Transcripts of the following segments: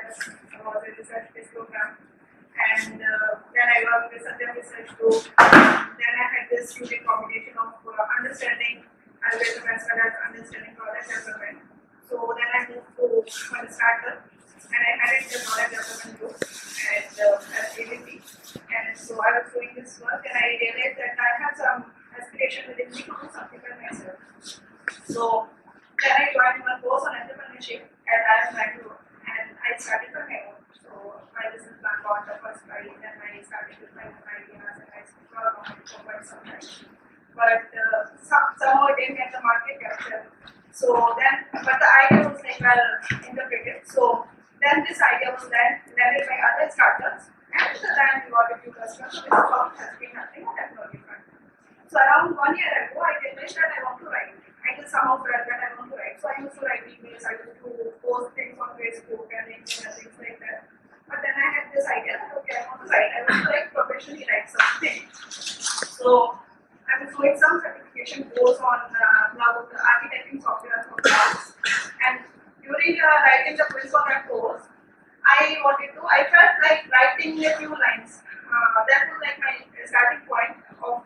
Madras was a research-based program, and then I worked with Satyam Research Group. Then I had this unique combination of understanding algorithm as well as understanding product development. So then I moved to one startup, and I added the product development group at IIT. And so I was doing this work, and I realized that I had some aspiration within me to do something by myself. So then I joined one course on entrepreneurship at IIT Madras, and I started from my own. So my business plan got the first prize, and I started with my own ideas, and I explored on it for quite some time. But somehow it didn't get the market capture. So then, but the idea was like well interpreted. So then this idea was then leveraged by other startups, and at the time we got a few customers. So this is how it has been happening on technology front. So around 1 year ago, I realized that I want to write. I just somehow felt that I want to write. So I used to write emails, I used to post things on Facebook and LinkedIn and things like that. But then I had this idea that okay, I want to write. I want to like professionally write something. So I was doing some certification course on now the architecting software for clouds. And during writing the quiz for that course, I felt like writing a few lines. That was like my starting point of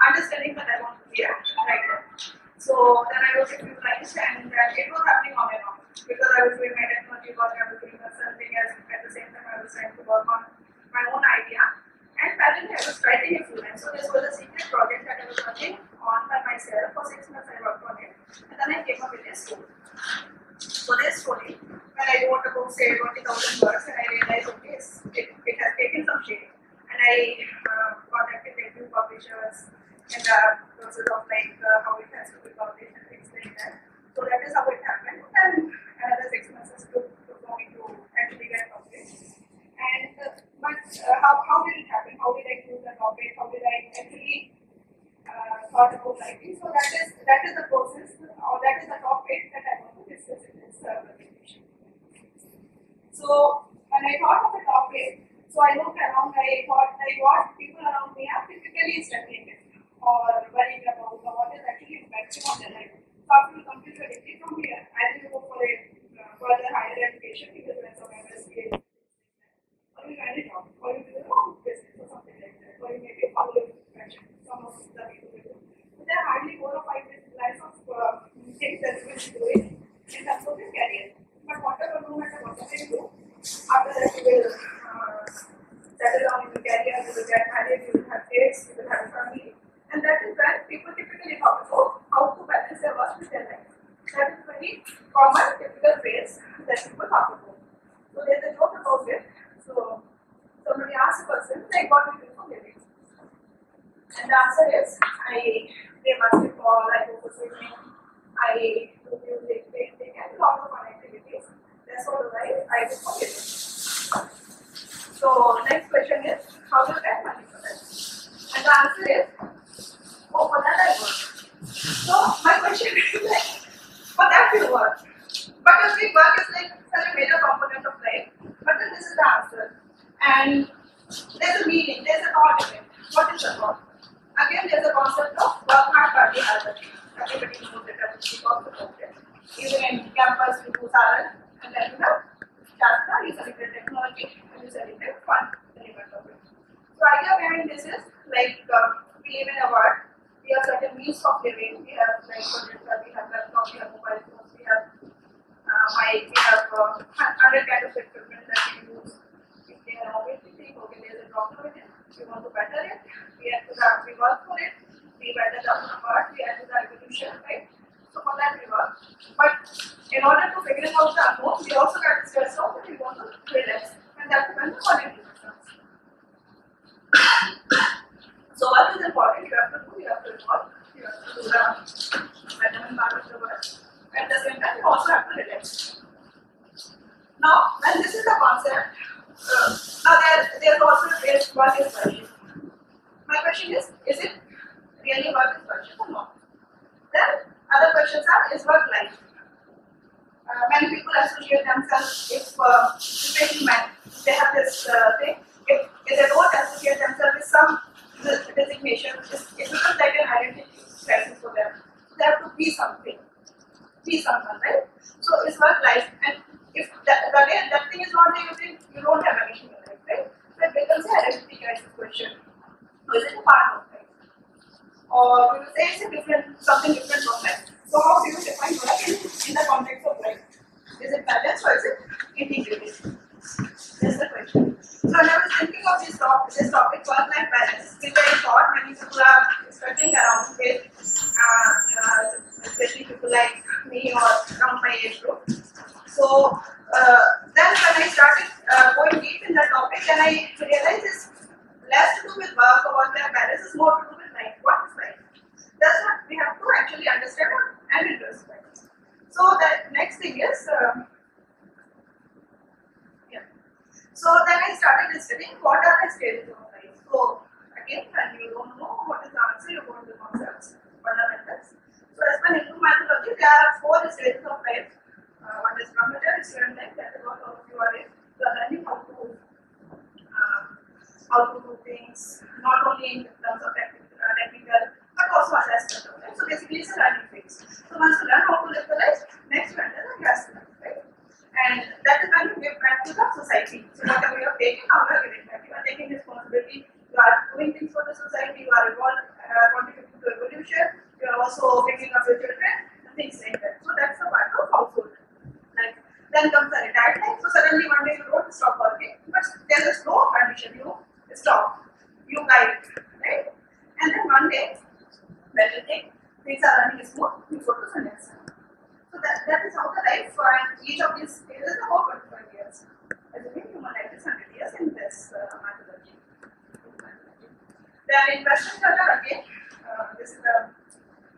understanding that I want to be a writer. So then I wrote a few lines, and it was happening on and off because I was doing my technology work, I was doing something else at the same time I was trying to work on my own idea. And parallelly I was writing a few lines. So this was a secret project that I was working on by myself. For 6 months I worked on it, and then I came up with a story. So this story, when I wrote a book, say 20,000 words, and I realized okay, it has taken some shape. And I contacted a few publishers in the process of like how it has to be published and things like that. So that is how it happened. And another 6 months took for me to actually get published. And how did it happen? How did I choose the topic? How did I actually thought about writing? So that is the process, or that is the topic that I want to discuss in this presentation. So when I thought of a topic, so I looked around, I thought like what people around me are typically struggling with or worrying about, or what is actually impacting on their life. So after you complete your degree from here, I will go for a further higher education because when some MSc, or you find a job, or you do your own business or something like that, or you maybe follow your passion. Some of the people will do. So there are hardly 4 or 5 lines of things that you will be doing in terms of your career. But whatever, no matter what you do, after that you will settle down in your career, you will get married, you will have kids, you will have a family. And that is when people typically talk about how to balance their work with their life. That is very common, typical phrase that people talk about. So there is a joke about it. So somebody asked a person, like, what do you do for living? And the answer is, I play basketball, I go for swimming, I do music, painting, and a lot of fun activities. That's what I do for living. So next question is, how do you get money for that? And the answer is, oh, for that I work. So my question is like, for that you work. But you see, work is like such a major component of life. But then this is the answer. And there's a meaning, there's a thought in it. What is the thought? Again, there's a concept of work hard, party hard. Everybody knows it, everybody talks about it. Even in campus, you do Saarang, and then you have Shastra, you celebrate technology, and you celebrate fun element of it. So idea behind this is like we live in a world, we have certain means of living, we have like projector, we have laptop, we have mobile phones, we have mic, we have 100 kind of equipment that we use. If they are always thinking, okay, there's a problem with it, we want to better it, we work for it, we better the part, we add to the evolution, right? So for that we work. But in order to figure out the unknown, we also got to stress out that we want to relax. And that's when the quality comes. So what is important? You have to involve, you have to do the betterment part of the work. At the same time, you also have to relax. Now, when this is the concept, now there's also work is worship. My question is it really work is worship or not? Then other questions are, is work life? Many people associate themselves, especially men, they have this thing, if they don't associate themselves with some designation, it becomes like an identity crisis for them. They have to be something, be someone, right? So it's work life, and if day you think you don't have anything in life, right? So it becomes an identity crisis question. So is it a part of life? Or we will say it's a different, something different from life. So how do you define work in the context of life? Is it balance or is it integrated? That's the question. So when I was thinking of this topic work-life balance, which I thought many people are struggling around with, especially people like me or around my age group. So then when I started going deep in the topic, then I realized it's less to do with work or work-life balance, is more to do with life. What is life? That's what we have to actually understand and interest in. So the next thing is, so then I started studying what are the stages of life. So again, when you don't know what is the answer, you go to the concepts, fundamentals. So as per Hindu mythology, there are 4 stages of life. One is brahmacharya, student life, that is what all of you are in. You are learning how to do things, not only in terms of technical, but also other aspects of life. So basically, it's a learning phase. So once you learn how to live the life, next you enter the class life, right? And that is when you give back to the society. So whatever you are taking, how you are giving back. You are taking responsibility. You are doing things for the society. You are contributing to evolution. You are also bringing up your children and things like that. So that's the part of household. Like then comes the retired life. So suddenly one day you don't stop working, but there is no condition. You stop. You guide, right? And then one day, when you think things are running smooth, you go to the next one. So that is how the life, and each of these stages is about 25 years. Assuming human life is 100 years in this mythology. Then in Western culture again, this is the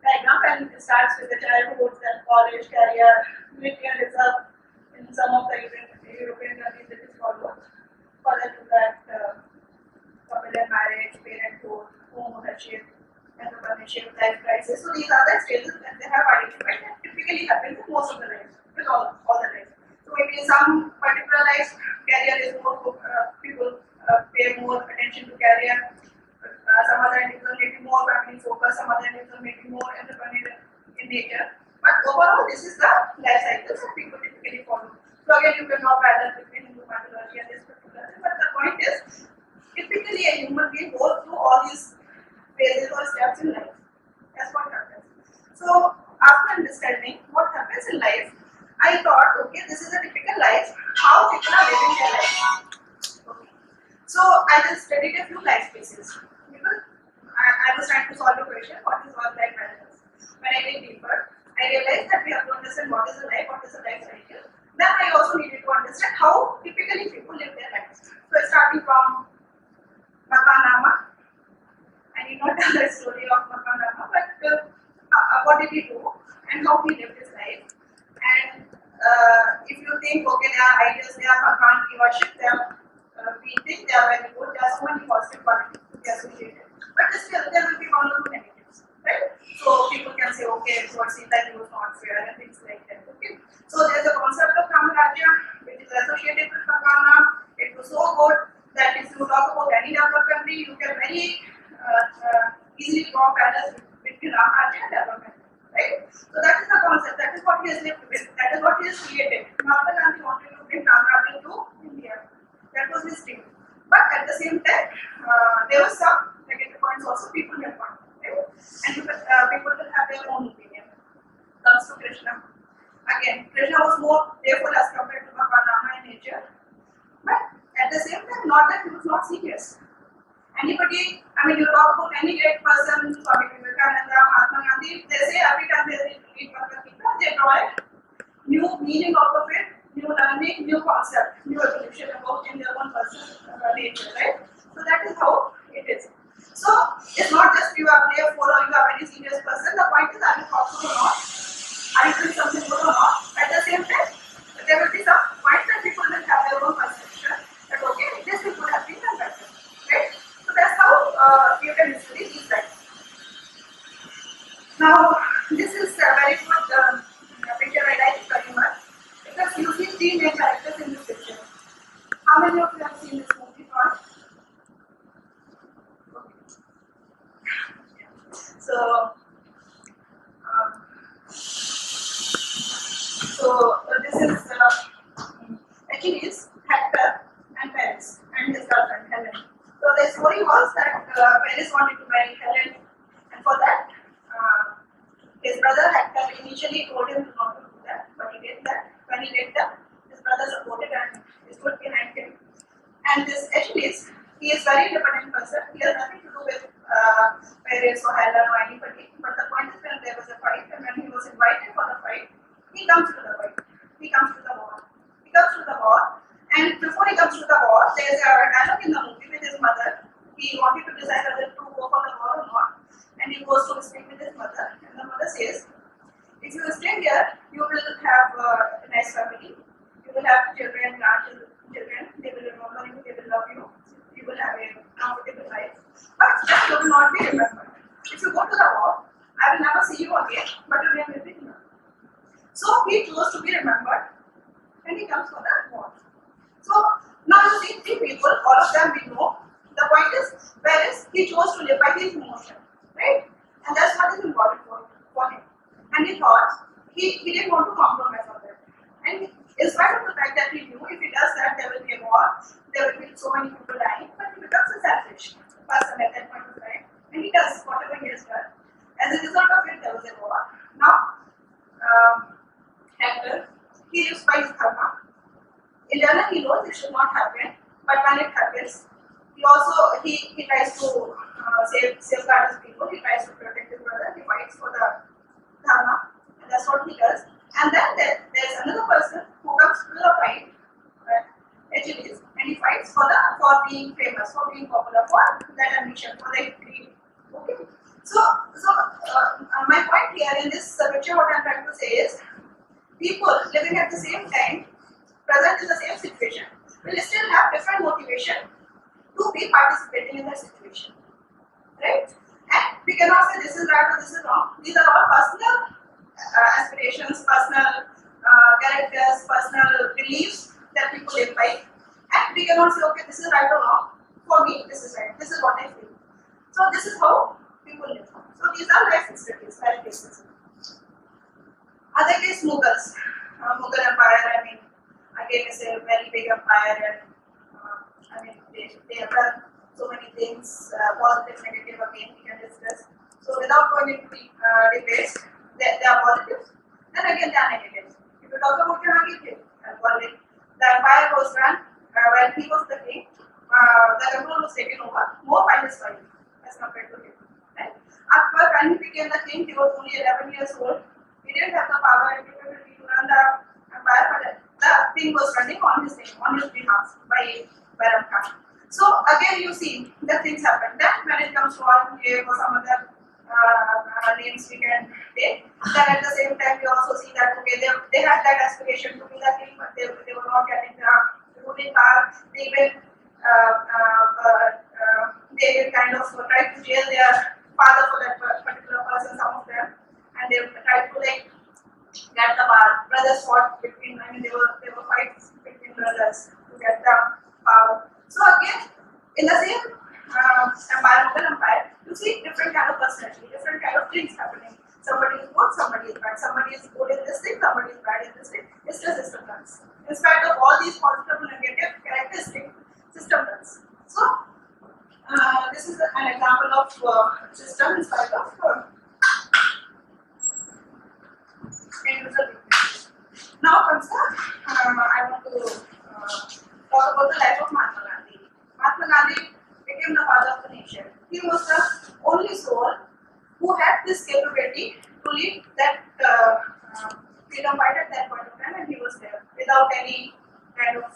diagram, and it starts with the childhood, then college, career, military and reserve. In some of the European countries, it is followed. Further to that, familiar marriage, parenthood, home ownership, entrepreneurship, life crisis. So these are the stages that they have identified and typically happens in most of the lives, with all the lives. So maybe in some particular lives, career is more, people pay more attention to career. Some other individuals may be more family focused, some other individuals may be more entrepreneurial in nature. But overall, this is the life cycles that people typically follow. So again, you cannot balance between Hindu mythology and this particular thing. But the point is, typically a human being goes through all these phases or steps in life. That's what happens. So after understanding what happens in life, I thought, okay, this is a typical life, how people are living their life. Okay. So I just studied a few life phases. Because I was trying to solve a question, what is work-life balance? When I went deeper, I realized that we have to understand what is the life, what is the life cycle. Then I also needed to understand how typically people live their lives. So starting from Makanama, I did not tell the story of Makanama, but what did he do and how he lived his life. And if you think, okay, there are ideas, there are Makan ki worship, there are we think they are very good, there are so many positive qualities to be associated. But still, there will be one or two negatives, right? So people can say, okay, so it seems like it was not fair and things like that. Okay. So there is a concept of Kamarajya which is associated with Makana. It was so good that if you talk about any developed country, you can very easily draw parallels between Ramrajya and development, right? So that is the concept. That is what he has lived with. That is what he has created. Mahatma Gandhi wanted to bring Ramrajya to India. That was his dream. But at the same time, there were some negative points also people have found, right? And people will have their own opinion. Comes to Krishna. Again, Krishna was more playful as compared to Rama in nature. But at the same time, not that he was not serious. Anybody, I mean, you talk about any great person, Swami Vivekananda, Mahatma Gandhi, they say every time they read Bhagavad Gita, they draw a new meaning out of it, new learning, new concept, new evolution about in their own personal nature, right? So that is how it is. So it's not just you are playful or you are a very serious person. The point is, are you thoughtful or not? Are you doing something good or not? At the same time, there will be some points that people will have their own perception that okay, this thing could have been done better, right? So that's how you can study these things. Now, this is a very good picture I like very much because you see three main characters in this picture. How many of you have seen this movie before? So, this is actually is Paris wanted to marry Helen, and for that, his brother had initially told him not to do that, but he did that. When he did that, his brother supported and stood behind him. And this Achilles, he is very independent person. He has nothing to do with Paris or Helen or anybody. But the point is when there was a fight, and when he was invited for the fight, he comes to the fight. He comes to the war. He comes to the war, and before he comes to the war, there is a dialogue in the movie with his mother. He wanted to decide whether to go for the war or not, and he goes to speak with his mother, and the mother says, "If you stay here, you will have a nice family. You will have children, grandchildren. They will remember you. They will love you. You will have a comfortable life. But you will not be remembered. If you go to the war, I will never see you again. But you will be remembered." So he chose to be remembered, and he comes for the war. So now you see three people, all of them we know. The point is, whereas he chose to live by his emotion, right? And that's what is important for him. And he thought he didn't want to compromise on that. And in spite of the fact that he knew if he does that, there will be a war, there will be so many people dying, but he becomes a selfish person at that point of time. And he does whatever he has done. As a result of it, there was a war. Now, Hector, he lives by his dharma. Eleanor, he knows it should not happen, but when it happens, he also he tries to safeguard his people. He tries to protect his brother. He fights for the dharma, and that's what he does. And then there's another person who comes to the fight, Achilles, and he fights for being famous, for being popular, for that ambition, for that greed. Okay. So my point here in this picture, what I'm trying to say is, people living at the same time, present in the same situation, will still have different motivation to be participating in that situation, right? And we cannot say this is right or this is wrong. These are all personal aspirations, personal characters, personal beliefs that people live by, and we cannot say, okay, this is right or wrong. For me, this is right. This is what I feel. So this is how people live. So these are life histories, life cases. Other case, Mughals, Mughal Empire. I mean, again, it's a very big empire, and I mean, they have done so many things, positive, negative. Again, we can discuss. So without going into debates, there are positives, and again there are negatives. If you talk about the negative, the empire was run when he was the king. The control was taken over more by his wife as compared to him. Right? Akbar, when he became the king, he was only 11 years old. He didn't have the power and capability to run the empire, but the thing was running on his name, on his behalf by Baram Khan. So again, you see that things happen. Then when it comes to Aurangzeb or some other names we can take, then at the same time we also see that okay, they had that aspiration to be the king, but they were not getting the ruling power. They will kind of try to jail their father for that particular person, some of them, and they tried to like get the power. Brothers fought between. I mean, there were fights between brothers to get the power. So again, in the same Mughal empire, you see different kind of personality, different kind of things happening. Somebody is good, somebody is bad. Somebody is good in this thing, somebody is bad in this thing. It's the system runs. In spite of all these positive and negative characteristics, system runs. So this is an example of system in spite of individual weaknesses. Now comes the I want to talk about the life of Mahatma Gandhi. Mahatma Gandhi became the father of the nation. He was the only soul who had this capability to lead that freedom fight at that point of time, and he was there without any kind of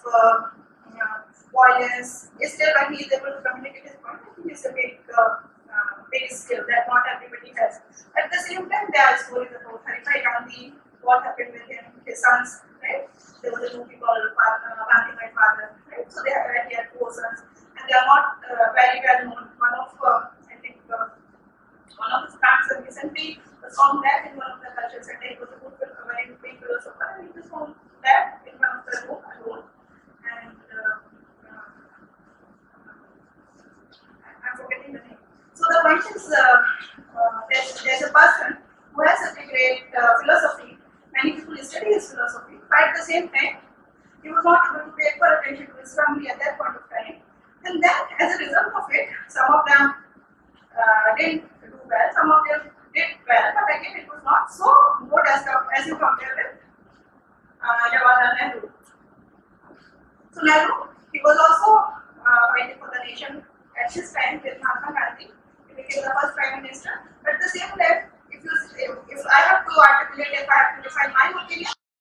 violence. Still, when he is able to communicate his point, I think it's a big skill that not everybody has. At the same time, there are stories about Haribhai Gandhi, what happened with him, his sons, right? There was a movie called Gandhi My Father, right? So he had 4 sons, and they are not very well known. One of I think one of his grandsons recently was found dead in one of the cultural centers. He was a good, very big philosopher, and he was found dead in one of the room alone. And I'm forgetting the name. So the point is, there's a person who has such a great philosophy. Many people study his philosophy, but at the same time, he was not able to pay for attention to his family at that point of time. And then, as a result of it, some of them didn't do well. Some of them did well, but again it was not so good as you compare with Jawaharlal Nehru. So Nehru, he was also fighting for the nation at his time with Mahatma Gandhi. He became the first prime minister. But at the same time, if I have to articulate, if I have to define my opinion,